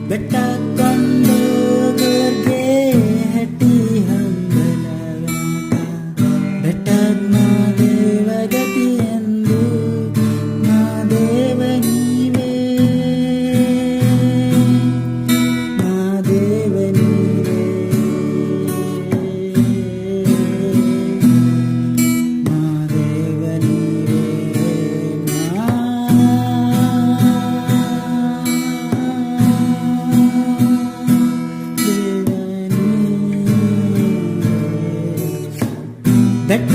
ಬೆಟ್ಟ ಕೊಂಡೋಗರ್ಗೆ ಹಟ್ಟಿ ಹಂಬಲಗಾಟ ಬೆಟ್ಟದ ಮಾದೇವ ಗತಿ ಎಂದು ಮಾದೇವ ನೀವೇ ಮಾದೇವ ನೀವೇ ಮಾದೇವ ನೀವೇ ಬೆಟ್ಟ